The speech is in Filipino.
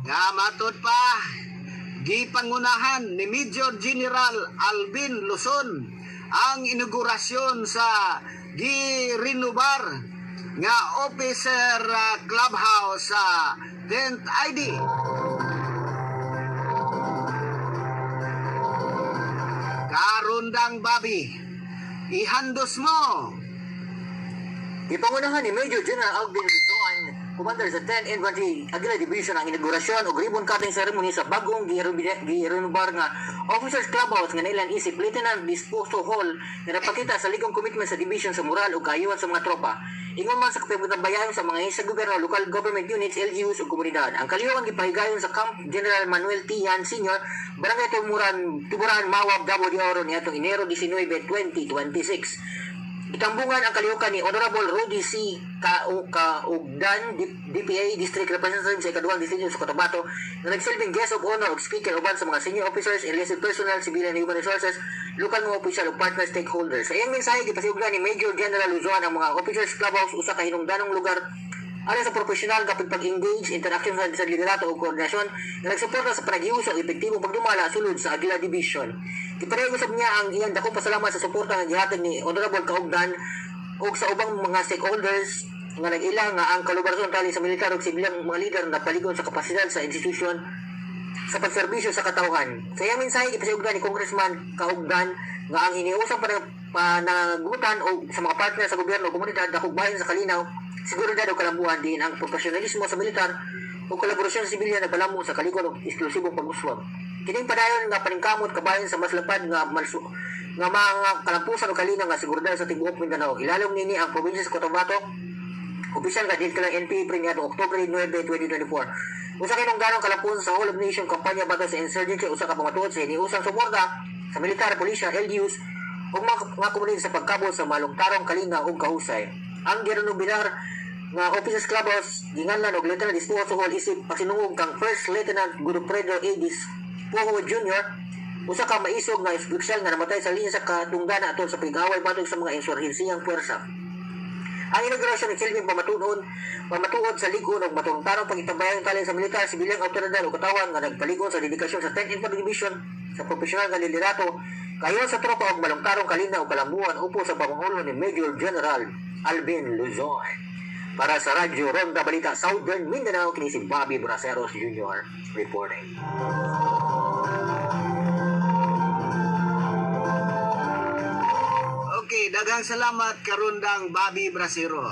Nga matod pa, gipangunahan ni Major General Alvin Luzon ang inaugurasyon sa gi-renovar nga officer clubhouse sa 10th ID. Karundang Bobby, ihandos mo. Ipangunahan ni Major General Alvin Luzon, Commander sa 10th Infantry Aguila Division ang inaugurasyon o ribbon cutting ceremony sa bagong gi-renovar nga Officers Clubhouse nga nailan isip Lieutenant Disposo Hall nga napakita sa ligong commitment sa division sa moral o kaayuhan sa mga tropa. Ingon man sa kapibutang bayan sa mga sa gobyerno, local government units, LGUs o komunidad. Ang kaliwang gipahigayon sa Camp General Manuel Tian Sr., Barangay Tuburan, Mawab, Davao de Oro niadtong Enero 19, 2026. Itambungan ang kalihukan ni Honorable Rudy C. Kaugdan, DPA District Representative sa ikaduhang distrito sa Cotabato, na nagsilbing guest of honor o speaker uban sa mga senior officers, enlisted personnel, civilian and human resources, local mga official o partner stakeholders. Sa iyang mensahe, gipasiuglan ni Major General Luzon ang mga officers clubhouse usa ka hinungdanong lugar alang sa professional kapag pag-engage, interaction sa liderato o koordinasyon na nagsuporta sa panagiuso o epektibong pagdumala sulod sa Aguila Division. Ipareusap niya ang iyang dakong pasalamat sa suporta ng gihatag ni Honorable Kaugdan o sa ubang mga stakeholders nga nag-ilang nga ang kolaborasyon tali sa militar o sibilang mga leader na paligon sa kapasidad sa institusyon sa pagserbisyo sa katauhan. Sa iyang mensahe, ipasiugdan ni Congressman Kaugdan nga ang iniusang panagutan o sa mga partner sa gobyerno o komunidad dakong bahin sa kalinaw, seguridad o kalambuan din ang profesionalismo sa militar o kolaborasyon sa sibilyan na balamo sa kalikon o eksklusibong pag-uswag. Kining padayon nga paningkamot kabayan sa mas lapad nga mga kalampusan o kalinaw nga seguridad sa tibuok Mindanao. Ilalong nini ang probinsya sa Cotabato. Opisyal nga dito ng NPA premiado Oktubre 9, 2024. Usa kay nungganong kalampusan sa Whole of Nation kampanya bago sa insurgency usa ka pangatuod sa iniusang suporta sa militar, pulisya, LGUs o mga komunidad sa pagkabot sa malungtarong kalinaw ug kahusay. Ang girenubinar nga Officers Clubhouse ginganlan og Lieutenant Disposo Hall isip pasinungog kang First Lieutenant Godofredo Edis Poho Jr. usa ka maisog nga opisyal nga namatay sa linya sa katunggan aton sa pag-away batok sa mga insurhensiyang puwersa. Ang inaugurasyon ni Silving pamatuod sa ligon og matungtarong pagitabayan talin sa militar, sibilyang awtoridad o katawan nga nagpaligon sa dedikasyon sa 10th Infantry Division sa profesional nga liderato kayon sa tropa og malungtarong kalinaw o kalambuan upo sa pamumuno ni Major General Alvin Luzon. Para sa Radyo Ronda Balita Southern Mindanao, kini si Bobby Braceros Jr. reporting. Okay, daghang salamat karundang Bobby Braceros.